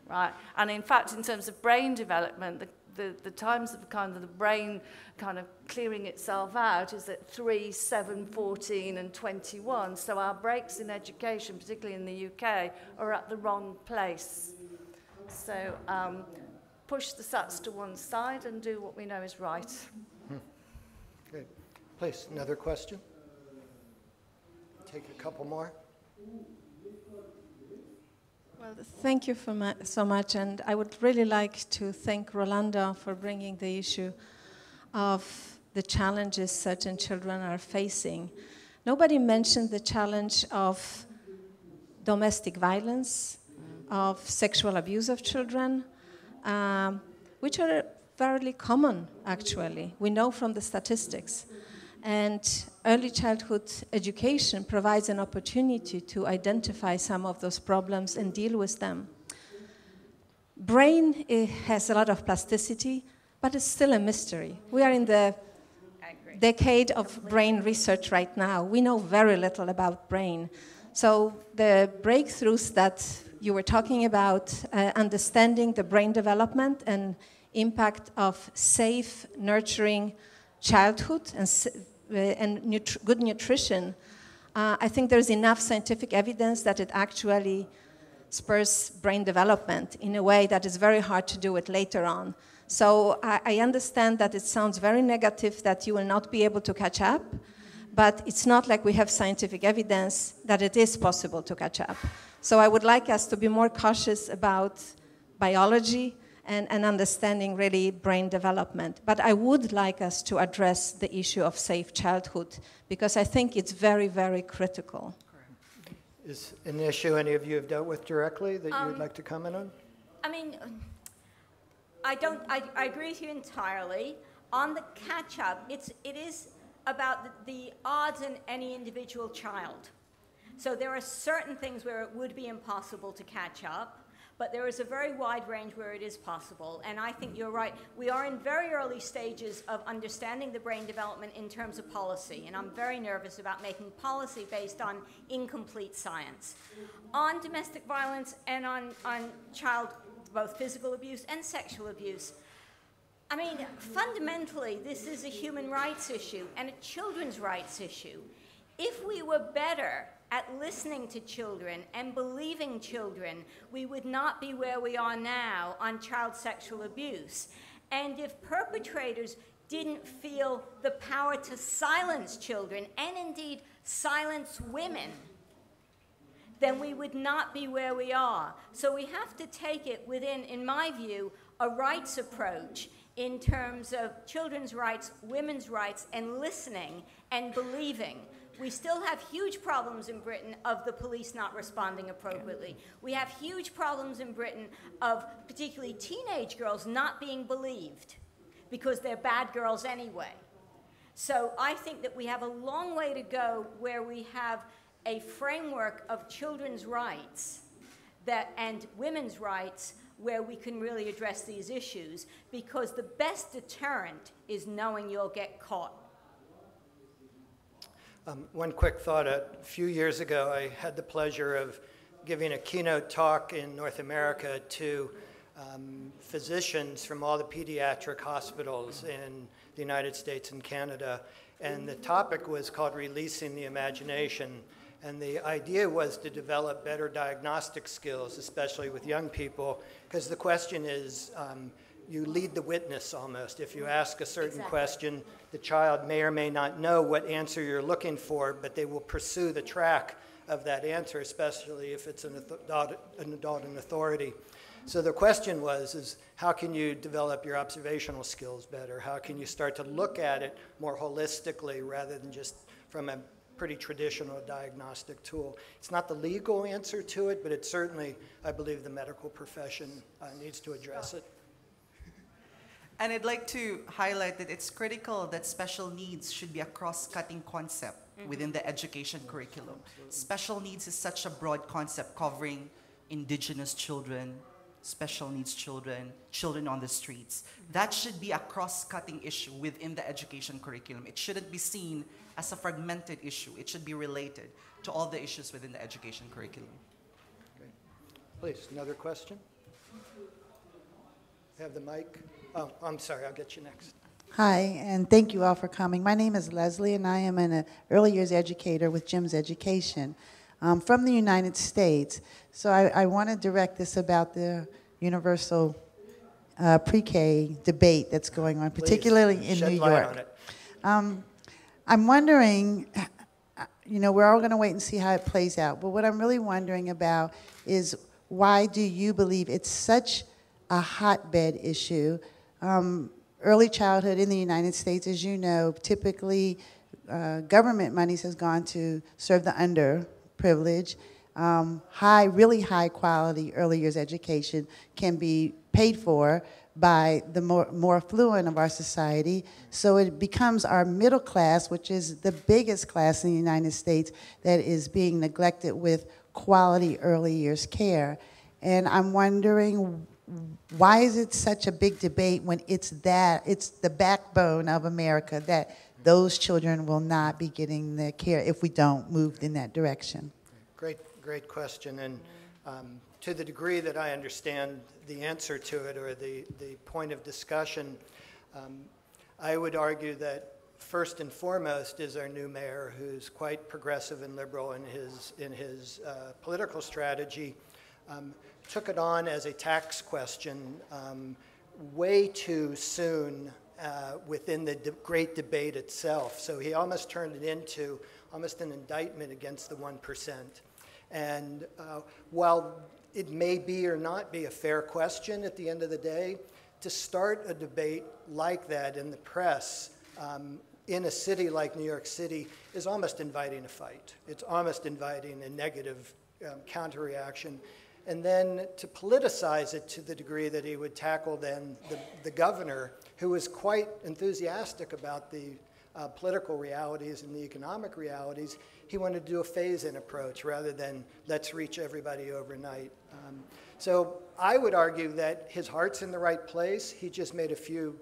right? And in fact, in terms of brain development, the times of the brain kind of clearing itself out is at 3, 7, 14 and 21. So our breaks in education, particularly in the UK, are at the wrong place. So push the SATs to one side and do what we know is right. Great. Please, another question? Take a couple more. Well, thank you so much, and I would really like to thank Rolanda for bringing the issue of the challenges certain children are facing. Nobody mentioned the challenge of domestic violence, of sexual abuse of children, which are fairly common, actually. We know from the statistics. And early childhood education provides an opportunity to identify some of those problems and deal with them. Brain has a lot of plasticity, but it's still a mystery. We are in the decade of brain research right now. We know very little about brain. So the breakthroughs that you were talking about, understanding the brain development and impact of safe, nurturing childhood and good nutrition, I think there's enough scientific evidence that it actually spurs brain development in a way that is very hard to do it later on. So I understand that it sounds very negative that you will not be able to catch up, but it's not like we have scientific evidence that it is possible to catch up. So I would like us to be more cautious about biology and understanding really brain development. But I would like us to address the issue of safe childhood, because I think it's very, very critical. Is an issue any of you have dealt with directly that you would like to comment on? I mean, I agree with you entirely. On the catch-up, it is about the odds in any individual child. So there are certain things where it would be impossible to catch up, but there is a very wide range where it is possible. And I think you're right. We are in very early stages of understanding the brain development in terms of policy, and I'm very nervous about making policy based on incomplete science. On domestic violence and on child, both physical abuse and sexual abuse, I mean, fundamentally, this is a human rights issue and a children's rights issue. If we were better at listening to children and believing children, we would not be where we are now on child sexual abuse. And if perpetrators didn't feel the power to silence children, and indeed silence women, then we would not be where we are. So we have to take it within, in my view, a rights approach in terms of children's rights, women's rights, and listening and believing. We still have huge problems in Britain of the police not responding appropriately. We have huge problems in Britain of particularly teenage girls not being believed because they're bad girls anyway. So I think that we have a long way to go where we have a framework of children's rights and women's rights where we can really address these issues, because the best deterrent is knowing you'll get caught. One quick thought. A few years ago, I had the pleasure of giving a keynote talk in North America to physicians from all the pediatric hospitals in the United States and Canada. And the topic was called Releasing the Imagination. And the idea was to develop better diagnostic skills, especially with young people, because the question is, you lead the witness almost. If you ask a certain question, the child may or may not know what answer you're looking for, but they will pursue the track of that answer, especially if it's an adult in authority. So the question was, how can you develop your observational skills better? How can you start to look at it more holistically rather than just from a pretty traditional diagnostic tool? It's not the legal answer to it, but it's certainly, I believe, the medical profession needs to address it. And I'd like to highlight that it's critical that special needs should be a cross-cutting concept within the education curriculum. Special needs is such a broad concept covering indigenous children, special needs children, children on the streets. That should be a cross-cutting issue within the education curriculum. It shouldn't be seen as a fragmented issue. It should be related to all the issues within the education curriculum. Okay. Please, another question? Have the mic. Oh, I'm sorry, I'll get you next. Hi, and thank you all for coming. My name is Leslie, and I am an early years educator with Jim's Education from the United States. So I want to direct this about the universal pre-K debate that's going on, particularly in New York. I'm wondering, you know, we're all going to wait and see how it plays out, but what I'm really wondering about is, why do you believe it's such a hotbed issue? Early childhood in the United States, as you know, typically government monies has gone to serve the underprivileged. Really high quality early years education can be paid for by the more affluent of our society. So it becomes our middle class, which is the biggest class in the United States, that is being neglected with quality early years care. And I'm wondering, why is it such a big debate when it's the backbone of America, that those children will not be getting the care if we don't move in that direction. Great question. And to the degree that I understand the answer to it or the point of discussion, I would argue that first and foremost is our new mayor, who's quite progressive and liberal in his political strategy, took it on as a tax question way too soon within the great debate itself. So he almost turned it into almost an indictment against the 1%. And while it may be or not be a fair question at the end of the day, to start a debate like that in the press in a city like New York City is almost inviting a fight. It's almost inviting a negative counter-reaction. And then to politicize it to the degree that he would tackle then the governor, who was quite enthusiastic about the political realities and the economic realities, he wanted to do a phase-in approach rather than let's reach everybody overnight. So I would argue that his heart's in the right place. He just made a few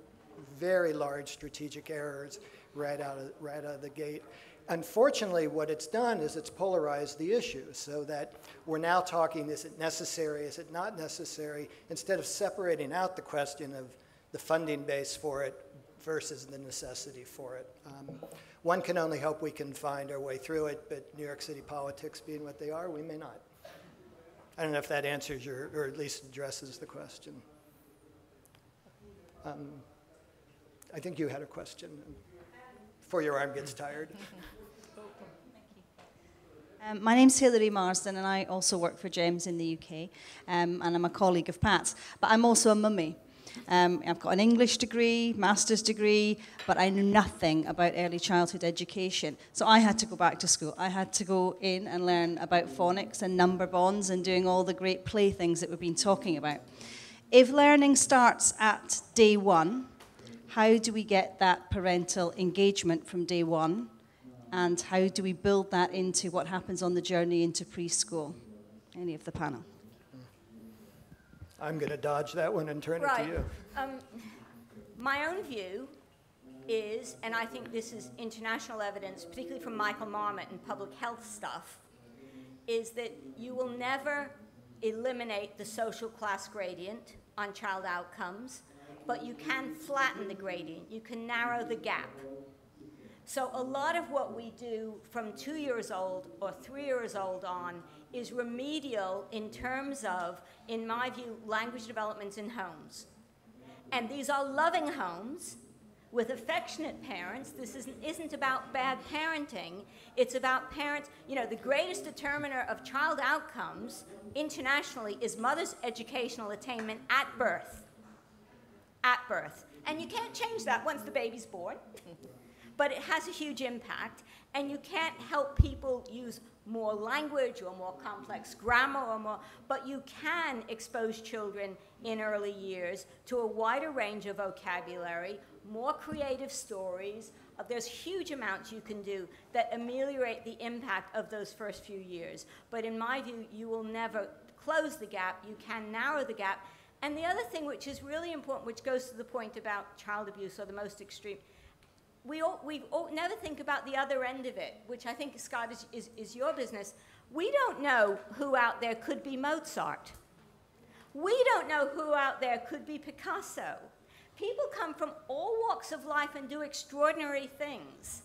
very large strategic errors right out of the gate. Unfortunately, what it's done is it's polarized the issue so that we're now talking, is it necessary, is it not necessary, instead of separating out the question of the funding base for it versus the necessity for it. One can only hope we can find our way through it, but New York City politics being what they are, we may not. I don't know if that answers your, or at least addresses the question. I think you had a question before your arm gets tired. My name's Hilary Marsden, and I also work for GEMS in the UK, and I'm a colleague of Pat's. But I'm also a mummy. I've got an English degree, master's degree, but I knew nothing about early childhood education. So I had to go back to school. I had to go in and learn about phonics and number bonds and doing all the great play things that we've been talking about. If learning starts at day one, how do we get that parental engagement from day one? And how do we build that into what happens on the journey into preschool? Any of the panel? I'm going to dodge that one and turn it to you. My own view is, and I think this is international evidence, particularly from Michael Marmot and public health stuff, is that you will never eliminate the social class gradient on child outcomes, but you can flatten the gradient. You can narrow the gap. So a lot of what we do from 2 years old or 3 years old on is remedial in terms of, in my view, language developments in homes. And these are loving homes with affectionate parents. This isn't about bad parenting. It's about parents. You know, the greatest determiner of child outcomes internationally is mother's educational attainment at birth. At birth. And you can't change that once the baby's born. But it has a huge impact, and you can't help people use more language or more complex grammar or more, but you can expose children in early years to a wider range of vocabulary, more creative stories. There's huge amounts you can do that ameliorate the impact of those first few years. But in my view, you will never close the gap. You can narrow the gap. And the other thing which is really important, which goes to the point about child abuse or the most extreme, we never think about the other end of it, which I think, Scott, is your business. We don't know who out there could be Mozart. We don't know who out there could be Picasso. People come from all walks of life and do extraordinary things.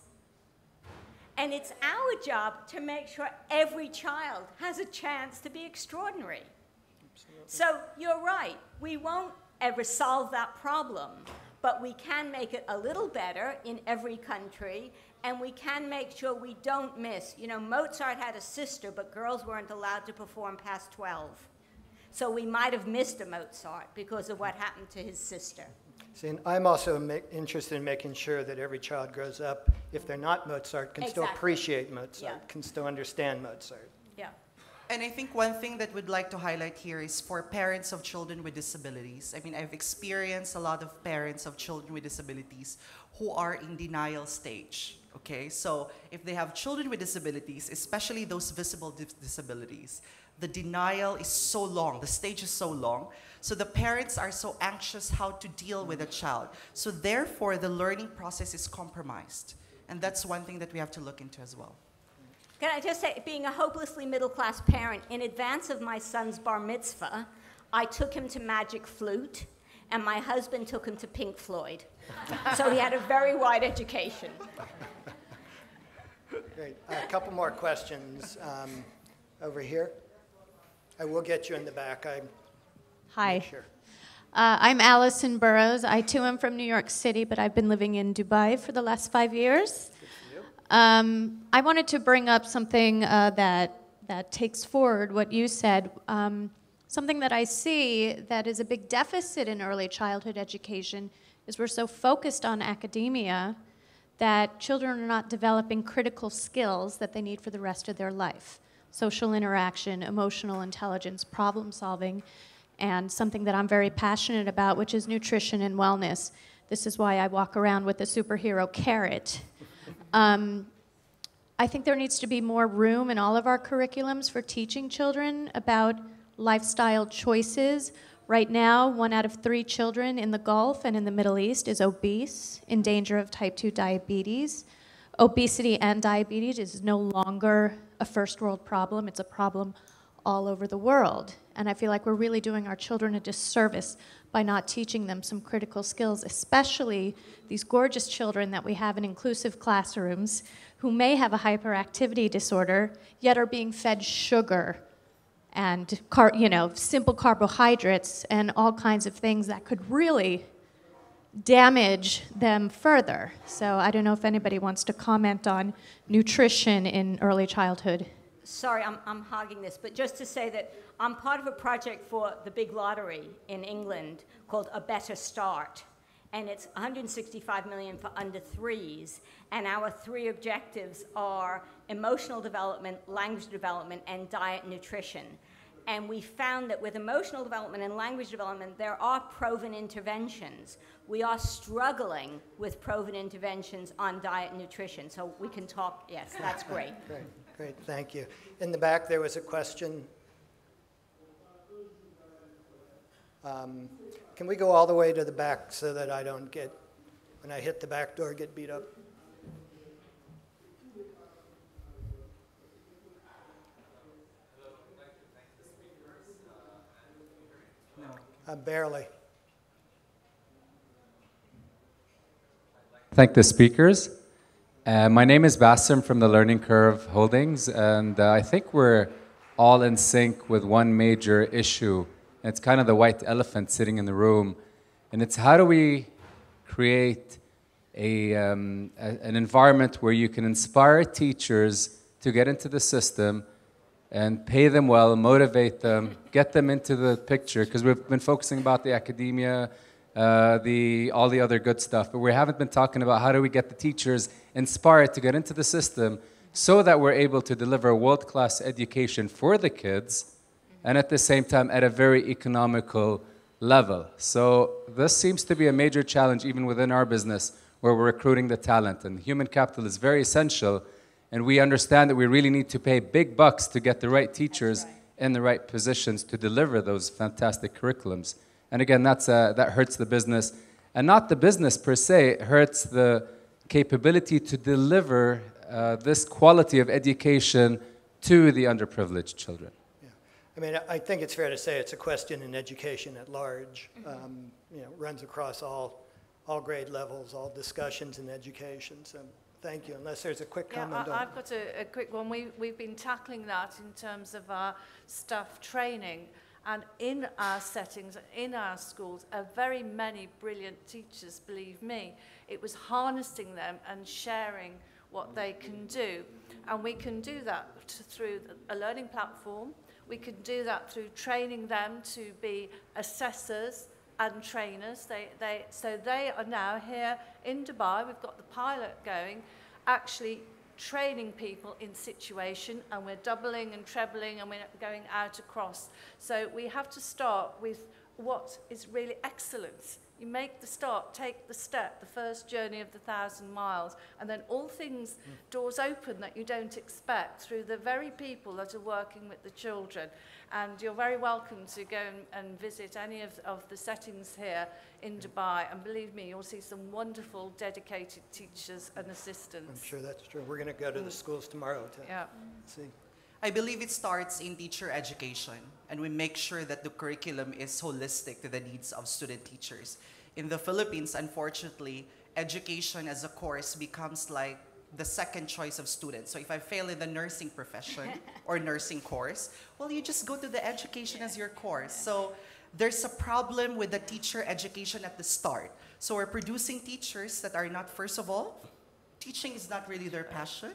And it's our job to make sure every child has a chance to be extraordinary. Absolutely. So you're right. We won't ever solve that problem. But we can make it a little better in every country, and we can make sure we don't miss. You know, Mozart had a sister, but girls weren't allowed to perform past 12. So we might have missed a Mozart because of what happened to his sister. See, and I'm also interested in making sure that every child grows up, if they're not Mozart, can still appreciate Mozart, can still understand Mozart. Yeah. And I think one thing that we'd like to highlight here is for parents of children with disabilities. I mean, I've experienced a lot of parents of children with disabilities who are in denial stage, okay? So if they have children with disabilities, especially those visible disabilities, the denial is so long, the stage is so long, so the parents are so anxious how to deal with a child. So therefore, the learning process is compromised. And that's one thing that we have to look into as well. Can I just say, being a hopelessly middle-class parent, in advance of my son's bar mitzvah, I took him to Magic Flute, and my husband took him to Pink Floyd. So he had a very wide education. Great. A couple more questions over here. I will get you in the back. Hi. Sure. I'm Allison Burrows. I too am from New York City, but I've been living in Dubai for the last 5 years. I wanted to bring up something that takes forward what you said. Something that I see that is a big deficit in early childhood education is we're so focused on academia that children are not developing critical skills that they need for the rest of their life. Social interaction, emotional intelligence, problem solving, and something that I'm very passionate about, which is nutrition and wellness. This is why I walk around with the superhero carrot. I think there needs to be more room in all of our curriculums for teaching children about lifestyle choices. Right now, 1 out of 3 children in the Gulf and in the Middle East is obese, in danger of type 2 diabetes. Obesity and diabetes is no longer a first world problem. It's a problem all over the world. And I feel like we're really doing our children a disservice by not teaching them some critical skills, especially these gorgeous children that we have in inclusive classrooms who may have a hyperactivity disorder, yet are being fed sugar and simple carbohydrates and all kinds of things that could really damage them further. So I don't know if anybody wants to comment on nutrition in early childhood. Sorry, I'm hogging this, but just to say that I'm part of a project for the big lottery in England called A Better Start. And it's 165 million for under 3s. And our 3 objectives are emotional development, language development, and diet and nutrition. And we found that with emotional development and language development, there are proven interventions. We are struggling with proven interventions on diet and nutrition. So we can talk, yes, that's great. Great, thank you. In the back, there was a question. Can we go all the way to the back so that I don't get, when I hit the back door, get beat up? Barely. Thank the speakers. My name is Bassem from the Learning Curve Holdings, and I think we're all in sync with one major issue. It's kind of the white elephant sitting in the room, and it's how do we create an environment where you can inspire teachers to get into the system and pay them well, motivate them, get them into the picture, because we've been focusing about the academia, all the other good stuff, but we haven't been talking about how do we get the teachers inspired to get into the system so that we're able to deliver world-class education for the kids and at the same time at a very economical level. So this seems to be a major challenge even within our business where we're recruiting the talent, and human capital is very essential, and we understand that we really need to pay big bucks to get the right teachers in the right positions to deliver those fantastic curriculums. And again, that hurts the business, and not the business per se, it hurts the capability to deliver this quality of education to the underprivileged children. I mean, I think it's fair to say it's a question in education at large. Runs across all grade levels, all discussions in education. So thank you. Unless there's a quick comment. I've got a quick one. We've been tackling that in terms of our staff training. And in our settings, in our schools, are very many brilliant teachers, believe me. It was harnessing them and sharing what they can do. And we can do that through a learning platform. We can do that through training them to be assessors and trainers. So they are now here in Dubai. We've got the pilot going, actually training people in situation, and we're doubling and trebling and we're going out across. So we have to start with what is really excellence. You make the start, take the step, the first journey of the 1,000 miles, and then all things, doors open that you don't expect through the very people that are working with the children. And you're very welcome to go and visit any of the settings here in Dubai. And believe me, you'll see some wonderful, dedicated teachers and assistants. I'm sure that's true. We're going to go to the schools tomorrow to see. I believe it starts in teacher education, and we make sure that the curriculum is holistic to the needs of student teachers. In the Philippines, unfortunately, education as a course becomes like the second choice of students. So if I fail in the nursing profession or nursing course, well, you just go to the education as your course. So there's a problem with the teacher education at the start. So we're producing teachers that are not, first of all, teaching is not really their passion.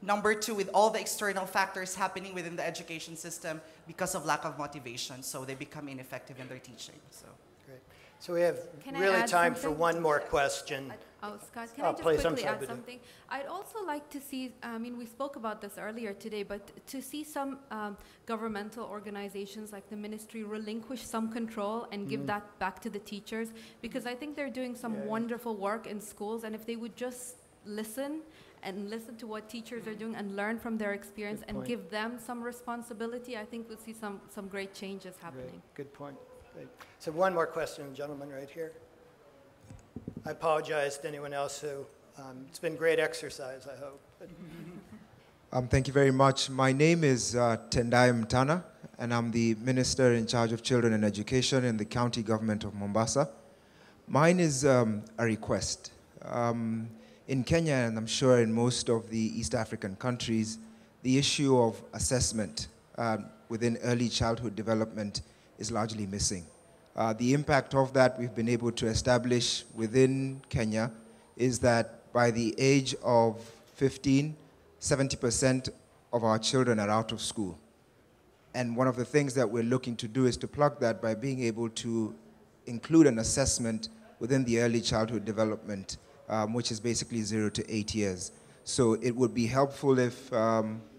Number two, with all the external factors happening within the education system because of lack of motivation, so they become ineffective in their teaching. So. Great. So we have really time for one more question. Oh, Scott, can I just quickly add something? I'd also like to see, I mean, we spoke about this earlier today, but to see some governmental organizations like the ministry relinquish some control and give that back to the teachers, because I think they're doing some wonderful work in schools, and if they would just listen to what teachers are doing and learn from their experience and give them some responsibility, I think we'll see some great changes happening. Good point. Great. So one more question, gentleman right here. I apologize to anyone else who, it's been great exercise, I hope. Thank you very much. My name is Tendai Mtana, and I'm the Minister in charge of Children and Education in the County Government of Mombasa. Mine is a request. In Kenya, and I'm sure in most of the East African countries, the issue of assessment within early childhood development is largely missing. The impact of that we've been able to establish within Kenya is that by the age of 15, 70% of our children are out of school. And one of the things that we're looking to do is to plug that by being able to include an assessment within the early childhood development, which is basically 0 to 8 years. So it would be helpful if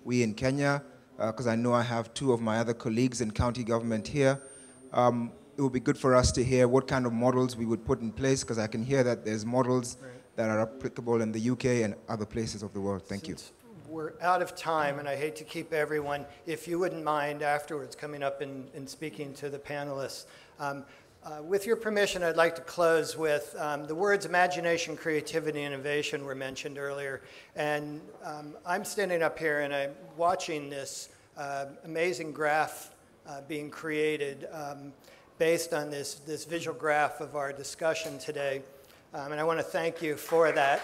we in Kenya, because I know I have two of my other colleagues in county government here, it would be good for us to hear what kind of models we would put in place, because I can hear that there's models that are applicable in the UK and other places of the world. Thank you. We're out of time, and I hate to keep everyone, if you wouldn't mind afterwards coming up and speaking to the panelists. With your permission, I'd like to close with the words imagination, creativity, innovation were mentioned earlier. And I'm standing up here and I'm watching this amazing graph being created based on this visual graph of our discussion today. And I want to thank you for that.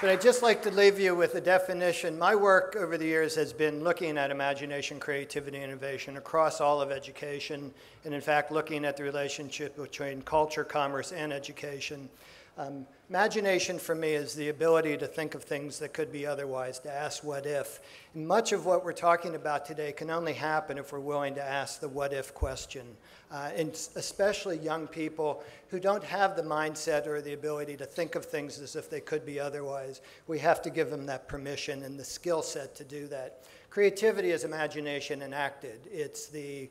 But I'd just like to leave you with a definition. My work over the years has been looking at imagination, creativity, innovation across all of education, and in fact, looking at the relationship between culture, commerce, and education. Imagination for me is the ability to think of things that could be otherwise, to ask what if. And much of what we're talking about today can only happen if we're willing to ask the what if question. And especially young people who don't have the mindset or the ability to think of things as if they could be otherwise. We have to give them that permission and the skill set to do that. Creativity is imagination enacted. It's the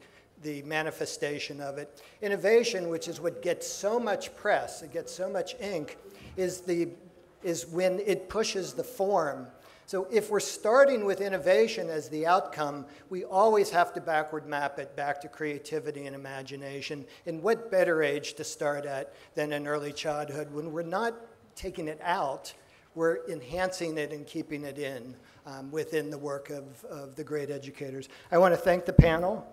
manifestation of it. Innovation, which is what gets so much press, it gets so much ink, is when it pushes the form. So if we're starting with innovation as the outcome, we always have to backward map it back to creativity and imagination. And what better age to start at than in early childhood? When we're not taking it out, we're enhancing it and keeping it in within the work of the great educators. I want to thank the panel.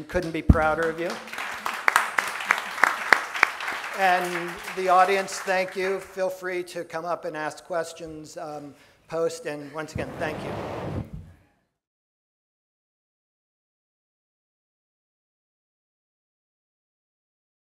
Couldn't be prouder of you. And the audience, thank you. Feel free to come up and ask questions, post, and once again, thank you.